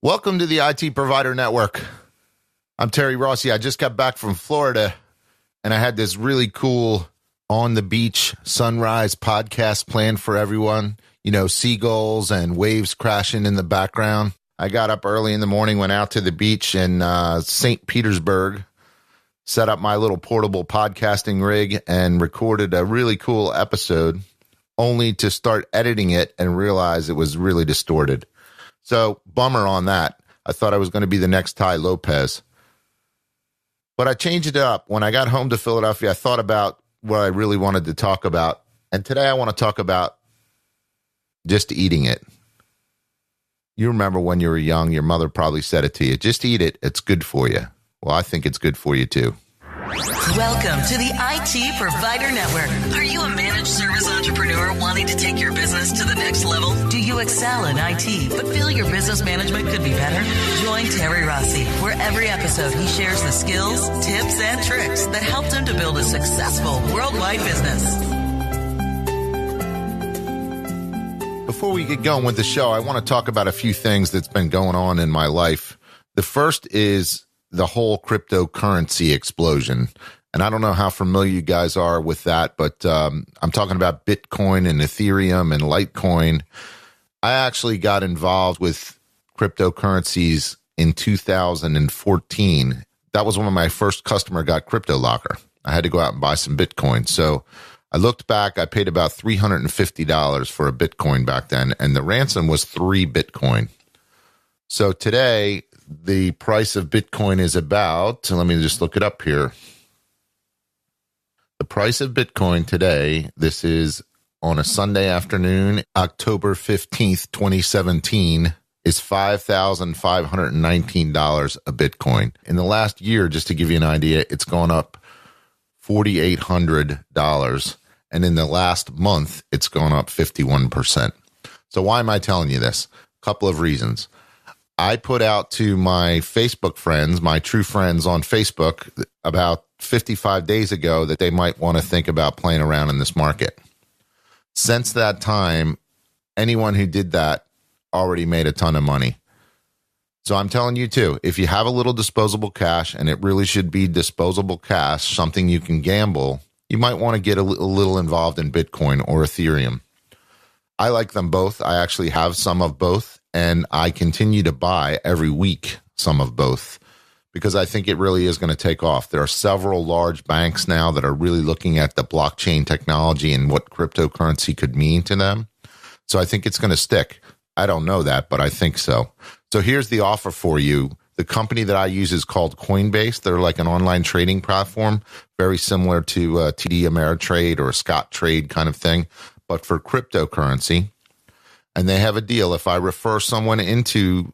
Welcome to the IT Provider Network. I'm Terry Rossi. I just got back from Florida, and I had this really cool on the beach sunrise podcast planned for everyone. You know, seagulls and waves crashing in the background. I got up early in the morning, went out to the beach in St. Petersburg, set up my little portable podcasting rig, and recorded a really cool episode, only to start editing it and realize it was really distorted. So, bummer on that. I thought I was going to be the next Ty Lopez. But I changed it up. When I got home to Philadelphia, I thought about what I really wanted to talk about. And today I want to talk about just eating it. You remember when you were young, your mother probably said it to you, just eat it. It's good for you. Well, I think it's good for you too. Welcome to the IT Provider Network. Are you a managed service entrepreneur wanting to take your business to the next level? Do you excel in IT but feel your business management could be better? Join Terry Rossi, where every episode he shares the skills, tips, and tricks that helped him to build a successful worldwide business. Before we get going with the show, I want to talk about a few things that's been going on in my life. The first is the whole cryptocurrency explosion. And I don't know how familiar you guys are with that, but I'm talking about Bitcoin and Ethereum and Litecoin. I actually got involved with cryptocurrencies in 2014. That was when my first customer got CryptoLocker. I had to go out and buy some Bitcoin. So I looked back, I paid about $350 for a Bitcoin back then, and the ransom was 3 Bitcoin. So today, the price of Bitcoin is about, let me just look it up here. The price of Bitcoin today, this is on a Sunday afternoon, October 15th, 2017, is $5,519 a Bitcoin. In the last year, just to give you an idea, it's gone up $4,800. And in the last month, it's gone up 51%. So why am I telling you this? A couple of reasons. I put out to my Facebook friends, my true friends on Facebook, about 55 days ago that they might want to think about playing around in this market. Since that time, anyone who did that already made a ton of money. So I'm telling you too, if you have a little disposable cash, and it really should be disposable cash, something you can gamble, you might want to get a little involved in Bitcoin or Ethereum. I like them both. I actually have some of both. And I continue to buy every week some of both because I think it really is going to take off. There are several large banks now that are really looking at the blockchain technology and what cryptocurrency could mean to them. So I think it's going to stick. I don't know that, but I think so. So here's the offer for you. The company that I use is called Coinbase. They're like an online trading platform, very similar to TD Ameritrade or a Scottrade kind of thing, but for cryptocurrency. And they have a deal. If I refer someone into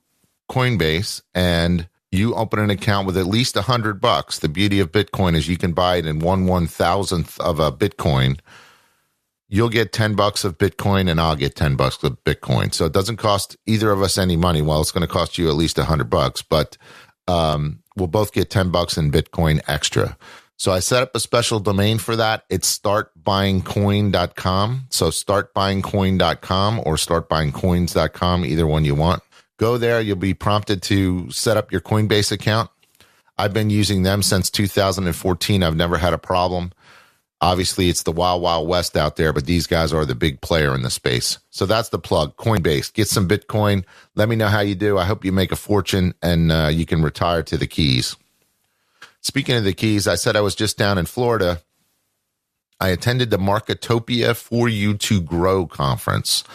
Coinbase and you open an account with at least $100, the beauty of Bitcoin is you can buy it in 1/1000th of a Bitcoin. You'll get $10 of Bitcoin and I'll get $10 of Bitcoin. So it doesn't cost either of us any money. Well, it's going to cost you at least $100, but we'll both get $10 in Bitcoin extra. So I set up a special domain for that. It's startbuyingcoin.com. So startbuyingcoin.com or startbuyingcoins.com, either one you want. Go there. You'll be prompted to set up your Coinbase account. I've been using them since 2014. I've never had a problem. Obviously, it's the wild, wild west out there, but these guys are the big player in the space. So that's the plug, Coinbase. Get some Bitcoin. Let me know how you do. I hope you make a fortune and you can retire to the Keys. Speaking of the Keys, I said I was just down in Florida. I attended the Marketopia For You to Grow conference.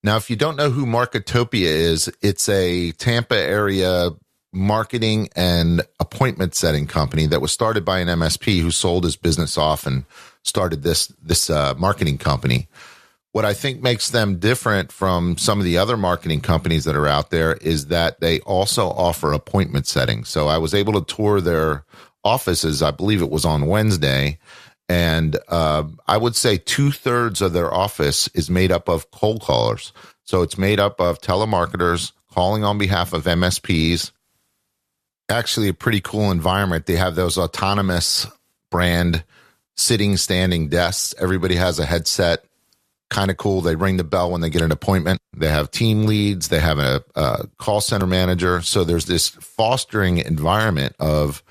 Now, if you don't know who Marketopia is, it's a Tampa area marketing and appointment setting company that was started by an MSP who sold his business off and started this marketing company. What I think makes them different from some of the other marketing companies that are out there is that they also offer appointment setting. So I was able to tour their offices, I believe it was on Wednesday, and I would say 2/3 of their office is made up of cold callers. So it's made up of telemarketers calling on behalf of MSPs. Actually, a pretty cool environment. They have those autonomous brand sitting, standing desks. Everybody has a headset kind of cool. They ring the bell when they get an appointment. They have team leads. They have a call center manager. So there's this fostering environment of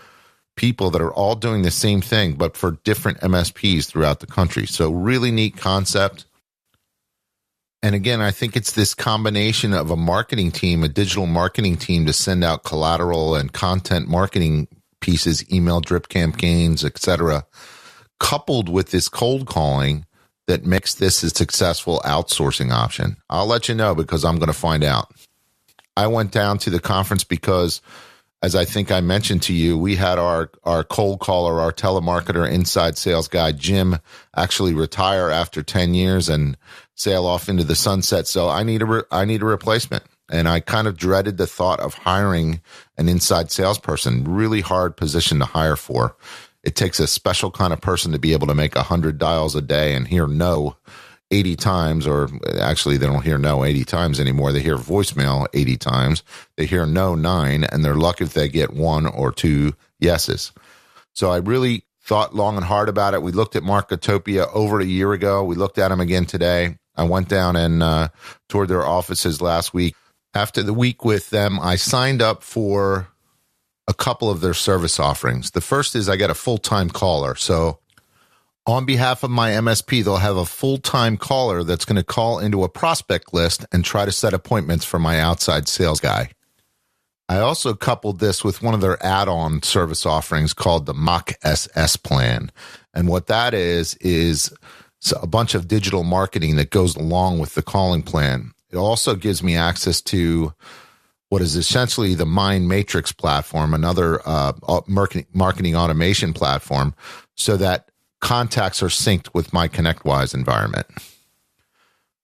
people that are all doing the same thing, but for different MSPs throughout the country. So really neat concept. And again, I think it's this combination of a marketing team, a digital marketing team to send out collateral and content marketing pieces, email drip campaigns, etc., coupled with this cold calling that makes this a successful outsourcing option. I'll let you know because I'm going to find out. I went down to the conference because, as I think I mentioned to you, we had our cold caller, our telemarketer, inside sales guy, Jim, actually retire after 10 years and sail off into the sunset. So I need a replacement. And I kind of dreaded the thought of hiring an inside salesperson. Really hard position to hire for. It takes a special kind of person to be able to make 100 dials a day and hear no 80 times, or actually they don't hear no 80 times anymore. They hear voicemail 80 times. They hear no 9, and they're lucky if they get 1 or 2 yeses. So I really thought long and hard about it. We looked at Marketopia over a year ago. We looked at them again today. I went down and toured their offices last week. After the week with them, I signed up for a couple of their service offerings. The first is I got a full-time caller. So on behalf of my MSP, they'll have a full-time caller that's going to call into a prospect list and try to set appointments for my outside sales guy. I also coupled this with one of their add-on service offerings called the Mock SS plan. And what that is a bunch of digital marketing that goes along with the calling plan. It also gives me access to what is essentially the Mind Matrix platform, another marketing automation platform, so that contacts are synced with my ConnectWise environment.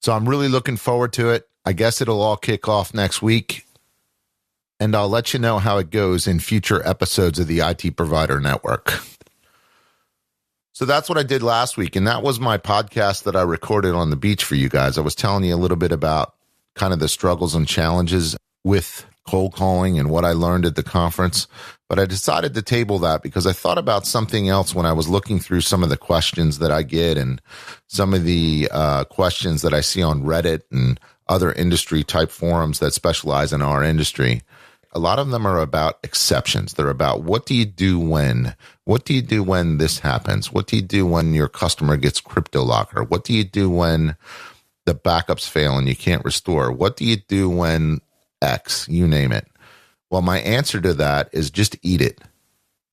So I'm really looking forward to it. I guess it'll all kick off next week, and I'll let you know how it goes in future episodes of the IT Provider Network. So that's what I did last week, and that was my podcast that I recorded on the beach for you guys. I was telling you a little bit about kind of the struggles and challenges with cold calling and what I learned at the conference. But I decided to table that because I thought about something else when I was looking through some of the questions that I get and some of the questions that I see on Reddit and other industry type forums that specialize in our industry. A lot of them are about exceptions. They're about what do you do when? What do you do when this happens? What do you do when your customer gets crypto locker? What do you do when the backups fail and you can't restore? What do you do when X, you name it? Well, my answer to that is just eat it.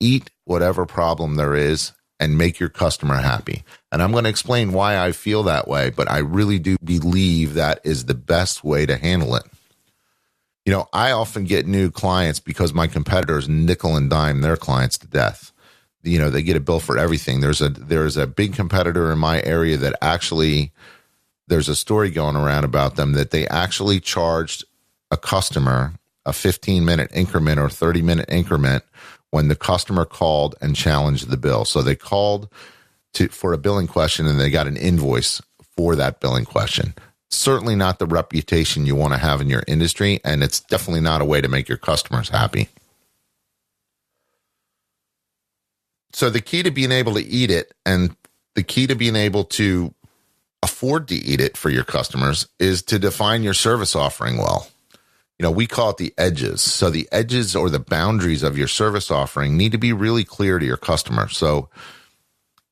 Eat whatever problem there is and make your customer happy. And I'm going to explain why I feel that way, but I really do believe that is the best way to handle it. You know, I often get new clients because my competitors nickel and dime their clients to death. You know, they get a bill for everything. There's a big competitor in my area that actually, there's a story going around about them that they actually charged a customer a 15-minute increment or 30-minute increment when the customer called and challenged the bill. So they called for a billing question and they got an invoice for that billing question. Certainly not the reputation you want to have in your industry, and it's definitely not a way to make your customers happy. So the key to being able to eat it and the key to being able to afford to eat it for your customers is to define your service offering well. You know, we call it the edges. So the edges or the boundaries of your service offering need to be really clear to your customer. So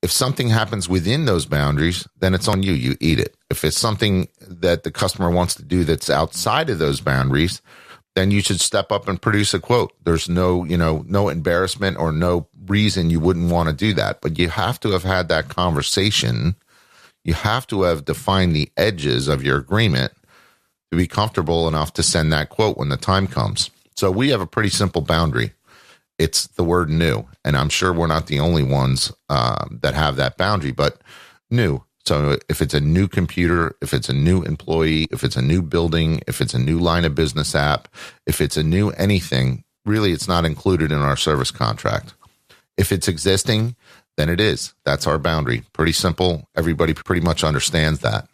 if something happens within those boundaries, then it's on you. You eat it. If it's something that the customer wants to do that's outside of those boundaries, then you should step up and produce a quote. There's no embarrassment or no reason you wouldn't want to do that. But you have to have had that conversation. You have to have defined the edges of your agreement to be comfortable enough to send that quote when the time comes. So we have a pretty simple boundary. It's the word new. And I'm sure we're not the only ones that have that boundary, but new. So if it's a new computer, if it's a new employee, if it's a new building, if it's a new line of business app, if it's a new anything, really it's not included in our service contract. If it's existing, then it is. That's our boundary. Pretty simple. Everybody pretty much understands that.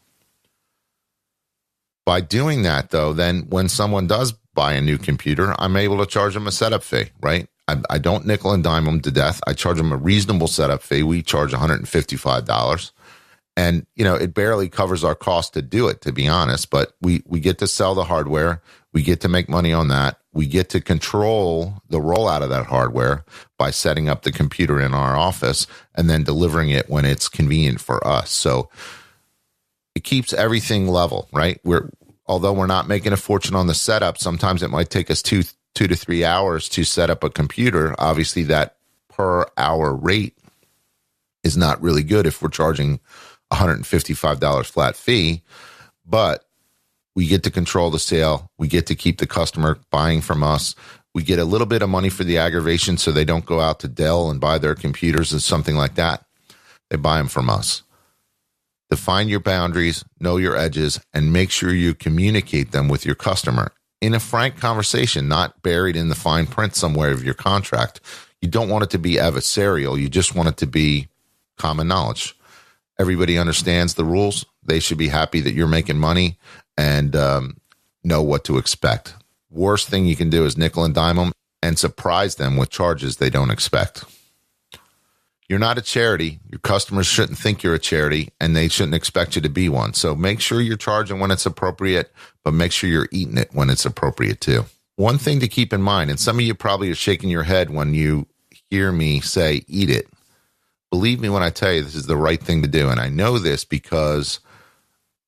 By doing that, though, then when someone does buy a new computer, I'm able to charge them a setup fee, right? I don't nickel and dime them to death. I charge them a reasonable setup fee. We charge $155. And, it barely covers our cost to do it, to be honest, but we get to sell the hardware. We get to make money on that. We get to control the rollout of that hardware by setting up the computer in our office and then delivering it when it's convenient for us. So it keeps everything level, right? Although we're not making a fortune on the setup, sometimes it might take us two to 3 hours to set up a computer. Obviously, that per hour rate is not really good if we're charging $155 flat fee, but we get to control the sale. We get to keep the customer buying from us. We get a little bit of money for the aggravation so they don't go out to Dell and buy their computers and something like that. They buy them from us. Define your boundaries, know your edges, and make sure you communicate them with your customer in a frank conversation, not buried in the fine print somewhere of your contract. You don't want it to be adversarial. You just want it to be common knowledge. Everybody understands the rules. They should be happy that you're making money and know what to expect. Worst thing you can do is nickel and dime them and surprise them with charges they don't expect. You're not a charity. Your customers shouldn't think you're a charity, and they shouldn't expect you to be one. So make sure you're charging when it's appropriate, but make sure you're eating it when it's appropriate too. One thing to keep in mind, and some of you probably are shaking your head when you hear me say eat it. Believe me when I tell you this is the right thing to do. And I know this because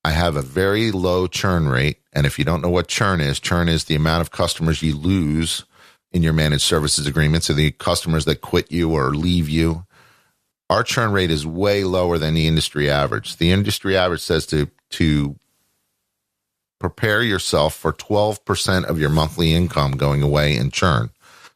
I have a very low churn rate. And if you don't know what churn is the amount of customers you lose in your managed services agreement. So the customers that quit you or leave you. Our churn rate is way lower than the industry average. The industry average says to prepare yourself for 12% of your monthly income going away in churn.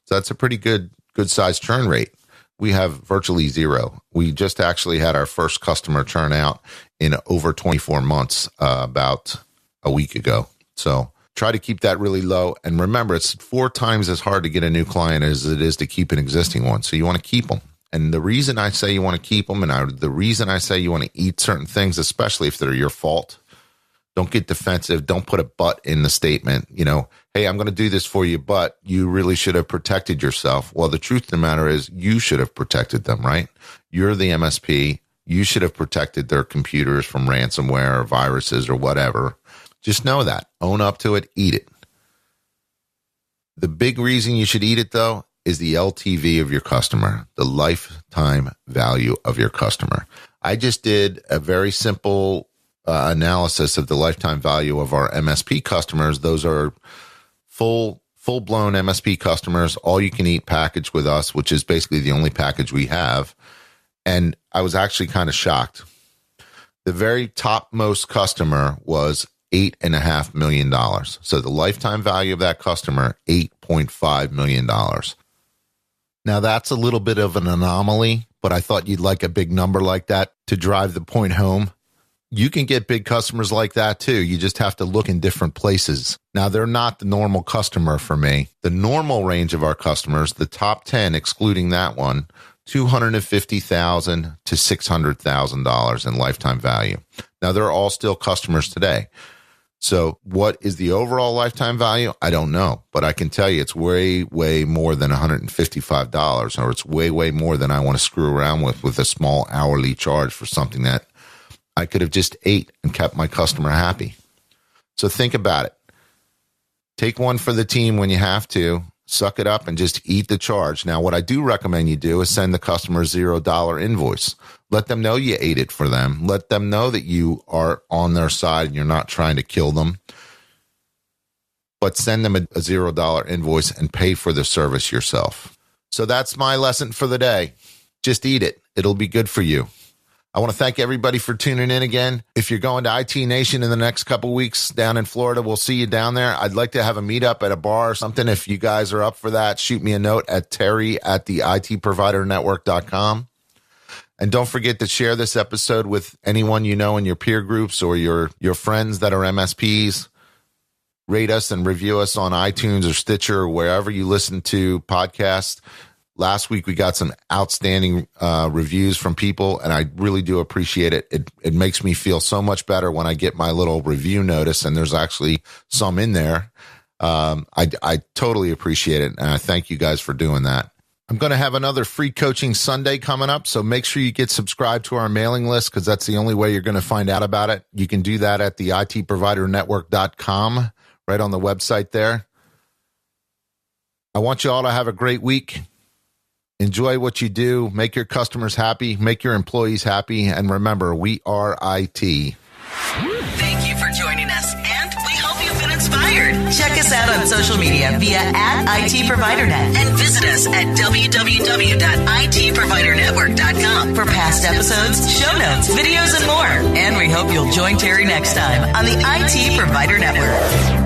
So that's a pretty good sized churn rate. We have virtually zero. We just actually had our first customer churn out in over 24 months about a week ago. So try to keep that really low. And remember, it's 4 times as hard to get a new client as it is to keep an existing one. So you want to keep them. And the reason I say you want to keep them, and the reason I say you want to eat certain things, especially if they're your fault, don't get defensive. Don't put a but in the statement. Hey, I'm going to do this for you, but you really should have protected yourself. Well, the truth of the matter is you should have protected them, right? You're the MSP. You should have protected their computers from ransomware or viruses or whatever. Just know that. Own up to it. Eat it. The big reason you should eat it, though, is the LTV of your customer, the lifetime value of your customer. I just did a very simple analysis of the lifetime value of our MSP customers. Those are full-blown MSP customers, all-you-can-eat package with us, which is basically the only package we have. And I was actually kind of shocked. The very topmost customer was $8.5 million. So the lifetime value of that customer, $8.5 million. Now, that's a little bit of an anomaly, but I thought you'd like a big number like that to drive the point home. You can get big customers like that too. You just have to look in different places. Now, they're not the normal customer for me. The normal range of our customers, the top 10, excluding that one, $250,000 to $600,000 in lifetime value. Now, they're all still customers today. So what is the overall lifetime value? I don't know, but I can tell you it's way, way more than $155, or it's way, way more than I want to screw around with a small hourly charge for something that I could have just ate and kept my customer happy. So think about it. Take one for the team when you have to. Suck it up and just eat the charge. Now, what I do recommend you do is send the customer $0 invoice. Let them know you ate it for them. Let them know that you are on their side and you're not trying to kill them. But send them a $0 invoice and pay for the service yourself. So that's my lesson for the day. Just eat it. It'll be good for you. I want to thank everybody for tuning in again. If you're going to IT Nation in the next couple weeks down in Florida, we'll see you down there. I'd like to have a meetup at a bar or something. If you guys are up for that, shoot me a note at terry@theitprovidernetwork.com. And don't forget to share this episode with anyone you know in your peer groups or your friends that are MSPs. Rate us and review us on iTunes or Stitcher or wherever you listen to podcasts. Last week, we got some outstanding reviews from people, and I really do appreciate it. It makes me feel so much better when I get my little review notice, and there's actually some in there. I totally appreciate it, and I thank you guys for doing that. I'm going to have another free coaching Sunday coming up, so make sure you get subscribed to our mailing list because that's the only way you're going to find out about it. You can do that at the ITProviderNetwork.com, right on the website there. I want you all to have a great week. Enjoy what you do. Make your customers happy. Make your employees happy. And remember, we are IT. Thank you for joining us, and we hope you've been inspired. Check us out on social media via @ITProviderNet and visit us at www.itprovidernetwork.com for past episodes, show notes, videos, and more. And we hope you'll join Terry next time on the IT Provider Network.